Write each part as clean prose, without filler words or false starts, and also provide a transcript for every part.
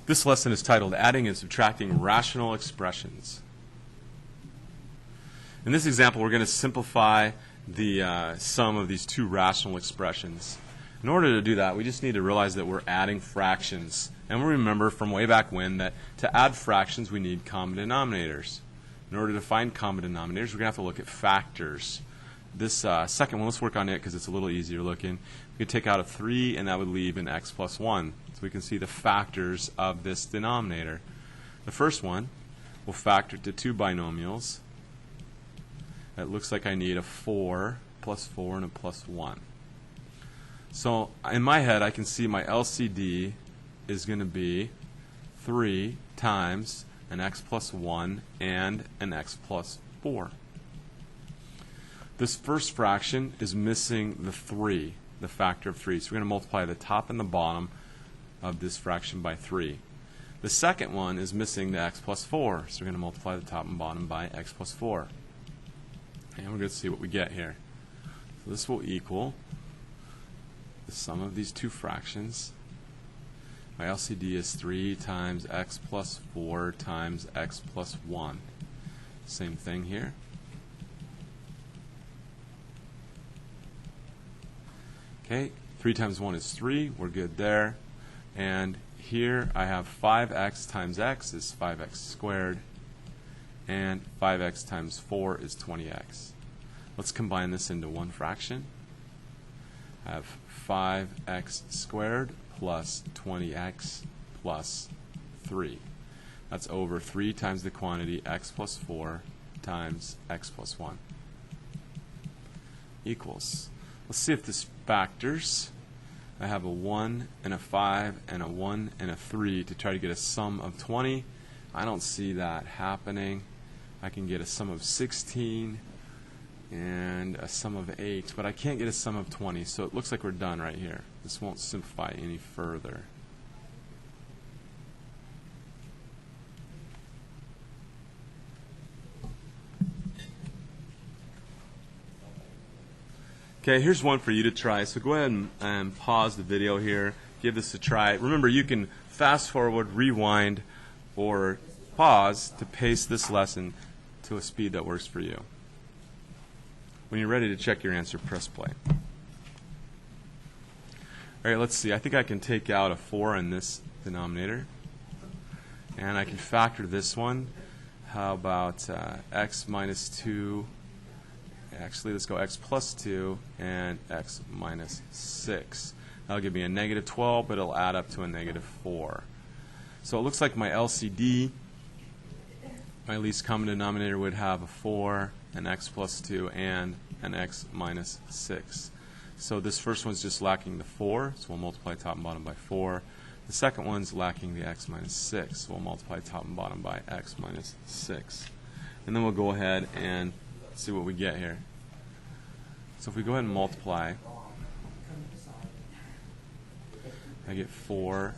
This lesson is titled Adding and Subtracting Rational Expressions. In this example, we're going to simplify the sum of these two rational expressions. In order to do that, we just need to realize that we're adding fractions. And we remember from way back when that to add fractions, we need common denominators. In order to find common denominators, we're going to have to look at factors. This second one, let's work on it because it's a little easier looking. We could take out a 3, and that would leave an x plus 1. So we can see the factors of this denominator. The first one, we'll factor to two binomials. It looks like I need a 4 plus 4 and a plus 1. So in my head, I can see my LCD is going to be 3 times an x plus 1 and an x plus 4. This first fraction is missing the 3, the factor of 3. So we're going to multiply the top and the bottom of this fraction by 3. The second one is missing the x plus 4. So we're going to multiply the top and bottom by x plus 4. And we're going to see what we get here. So this will equal the sum of these two fractions. My LCD is 3 times x plus 4 times x plus 1. Same thing here. Okay, 3 times 1 is 3. We're good there. And here I have 5x times x is 5x squared. And 5x times 4 is 20x. Let's combine this into one fraction. I have 5x squared plus 20x plus 3. That's over 3 times the quantity x plus 4 times x plus 1 equals. Let's see if this factors. I have a 1 and a 5 and a 1 and a 3 to try to get a sum of 20. I don't see that happening. I can get a sum of 16 and a sum of 8, but I can't get a sum of 20, so it looks like we're done right here. This won't simplify any further. Okay, here's one for you to try. So go ahead and pause the video here. Give this a try. Remember, you can fast forward, rewind, or pause to pace this lesson to a speed that works for you. When you're ready to check your answer, press play. All right, let's see. I think I can take out a 4 in this denominator. And I can factor this one. How about x minus 2? Actually, let's go x plus 2 and x minus 6. That'll give me a negative 12, but it'll add up to a negative 4. So it looks like my LCD, my least common denominator, would have a 4, an x plus 2, and an x minus 6. So this first one's just lacking the 4, so we'll multiply top and bottom by 4. The second one's lacking the x minus 6, so we'll multiply top and bottom by x minus 6. And then we'll go ahead and see what we get here. So if we go ahead and multiply, I get 4,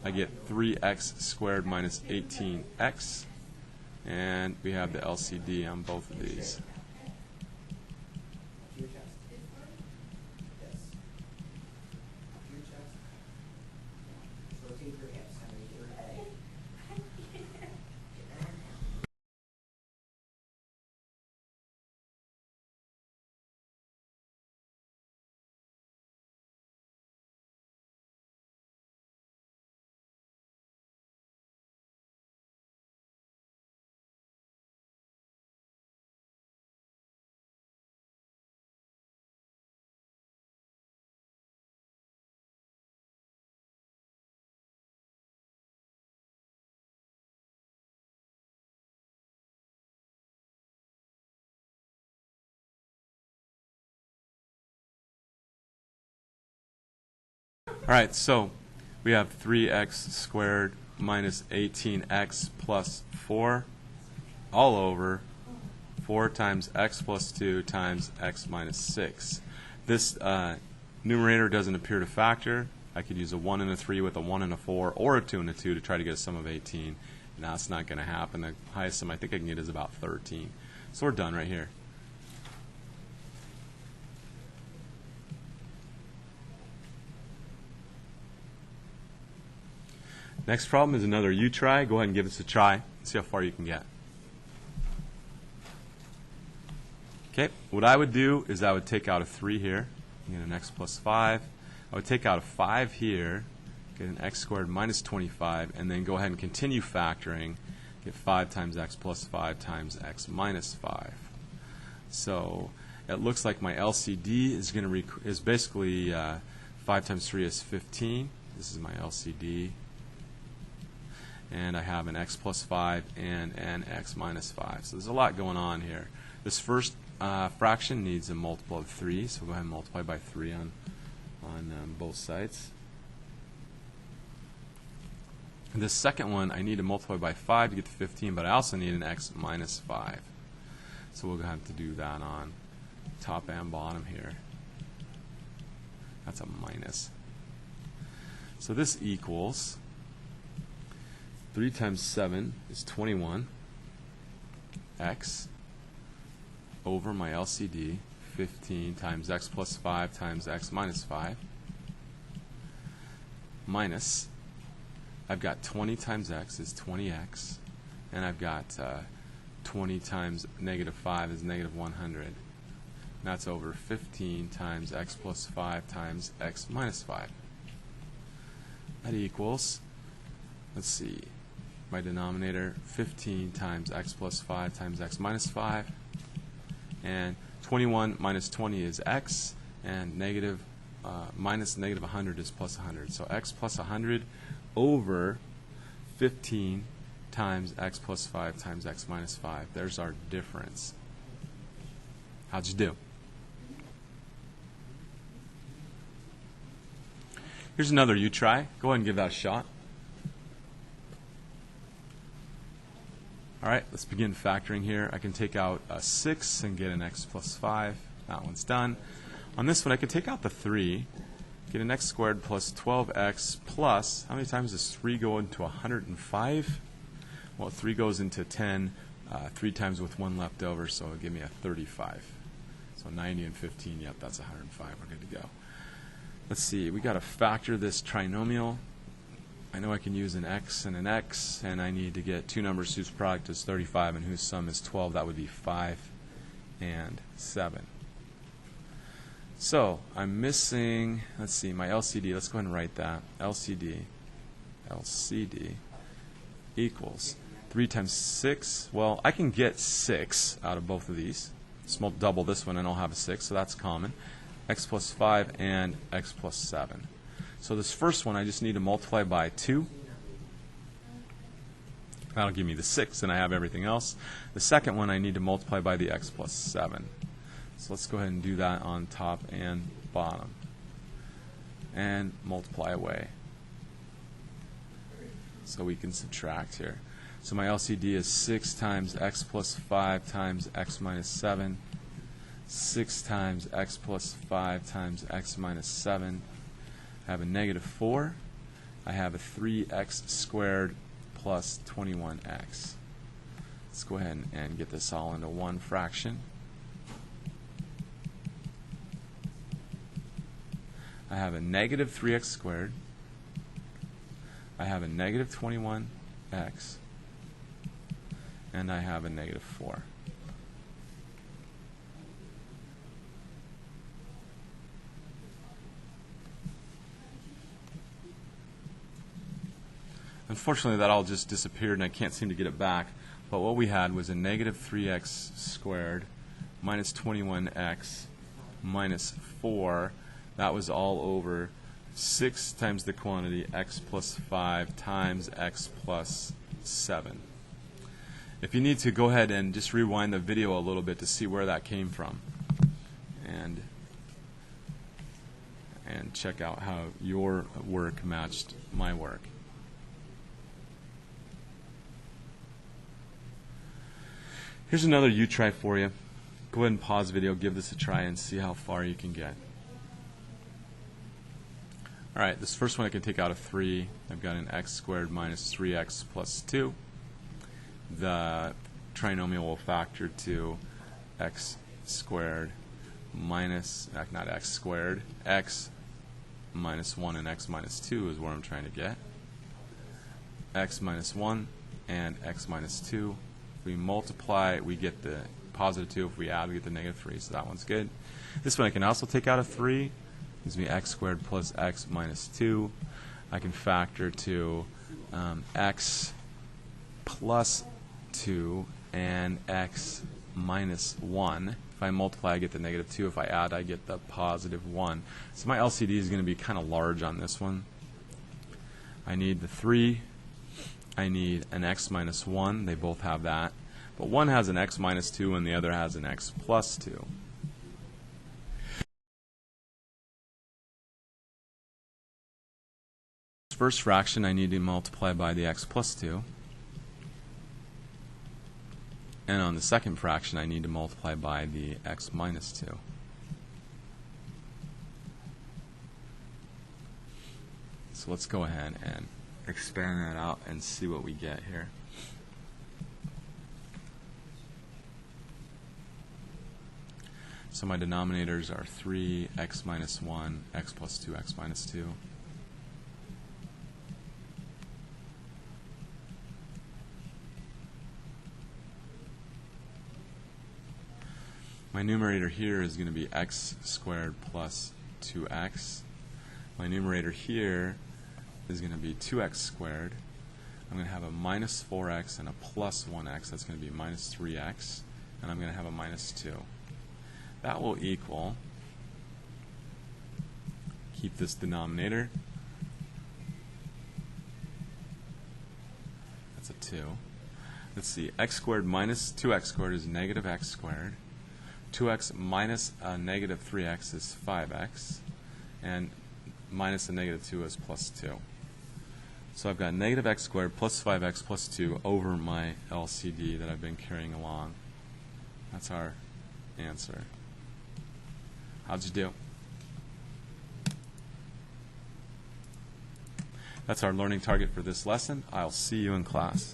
I get 3x squared minus 18x, and we have the LCD on both of these. All right, so we have 3x squared minus 18x plus 4 all over 4 times x plus 2 times x minus 6. This numerator doesn't appear to factor. I could use a 1 and a 3 with a 1 and a 4 or a 2 and a 2 to try to get a sum of 18. And that's not going to happen. The highest sum I think I can get is about 13. So we're done right here. Next problem is another U try. Go ahead and give this a try. See how far you can get. Okay, what I would do is I would take out a 3 here, get an x plus 5. I would take out a 5 here, get an x squared minus 25, and then go ahead and continue factoring, get 5 times x plus 5 times x minus 5. So it looks like my LCD is basically 5 times 3 is 15. This is my LCD. And I have an x plus 5 and an x minus 5. So there's a lot going on here. This first fraction needs a multiple of 3, so we'll go ahead and multiply by 3 on both sides. And this second one, I need to multiply by 5 to get to 15, but I also need an x minus 5. So we'll have to do that on top and bottom here. That's a minus. So this equals 3 times 7 is 21 x over my LCD, 15 times x plus 5 times x minus 5, minus, I've got 20 times x is 20x, and I've got 20 times negative 5 is negative 100. And that's over 15 times x plus 5 times x minus 5. That equals, let's see, my denominator, 15 times x plus 5 times x minus 5, and 21 minus 20 is x, and minus negative 100 is plus 100. So x plus 100 over 15 times x plus 5 times x minus 5. There's our difference. How'd you do? Here's another you try. Go ahead and give that a shot. All right, let's begin factoring here. I can take out a 6 and get an x plus 5. That one's done. On this one, I can take out the 3, get an x squared plus 12x plus, how many times does 3 go into 105? Well, 3 goes into 10 3 times with 1 left over, so it'll give me a 35. So 90 and 15, yep, that's 105. We're good to go. Let's see, we got to factor this trinomial. I know I can use an x, and I need to get two numbers whose product is 35 and whose sum is 12. That would be 5 and 7. So I'm missing, let's see, my LCD. Let's go ahead and write that. LCD equals 3 times 6. Well, I can get 6 out of both of these. Small double this one and I'll have a 6, so that's common. X plus 5 and x plus 7. So this first one I just need to multiply by 2. That'll give me the 6 and I have everything else. The second one I need to multiply by the x plus 7. So let's go ahead and do that on top and bottom. And multiply away. So we can subtract here. So my LCD is 6 times x plus 5 times x minus 7. 6 times x plus 5 times x minus 7. I have a negative 4. I have a 3x squared plus 21x. Let's go ahead and get this all into one fraction. I have a negative 3x squared. I have a negative 21x. And I have a negative 4. Unfortunately, that all just disappeared and I can't seem to get it back. But what we had was a negative 3x squared minus 21x minus 4. That was all over 6 times the quantity x plus 5 times x plus 7. If you need to, go ahead and just rewind the video a little bit to see where that came from. And check out how your work matched my work. Here's another you try for you. Go ahead and pause the video, give this a try, and see how far you can get. All right, this first one I can take out a 3. I've got an x squared minus 3x plus 2. The trinomial will factor to x squared minus, not x squared, x minus 1 and x minus 2 is where I'm trying to get. x minus 1 and x minus 2. If we multiply, we get the positive 2. If we add, we get the negative 3. So that one's good. This one I can also take out a 3. Gives me x squared plus x minus 2. I can factor to x plus 2 and x minus 1. If I multiply, I get the negative 2. If I add, I get the positive 1. So my LCD is going to be kind of large on this one. I need the 3. I need an x minus 1. They both have that. But one has an x minus 2 and the other has an x plus 2. First fraction, I need to multiply by the x plus 2. And on the second fraction, I need to multiply by the x minus 2. So let's go ahead and expand that out and see what we get here. So my denominators are 3, x minus 1, x plus 2, x minus 2. My numerator here is going to be x squared plus 2x. My numerator here is going to be 2x squared. I'm going to have a minus 4x and a plus 1x. That's going to be minus 3x. And I'm going to have a minus 2. That will equal, keep this denominator. That's a 2. Let's see, x squared minus 2x squared is negative x squared. 2x minus a negative 3x is 5x, and minus a negative 2 is plus 2. So I've got negative x squared plus 5x plus 2 over my LCD that I've been carrying along. That's our answer. How'd you do? That's our learning target for this lesson. I'll see you in class.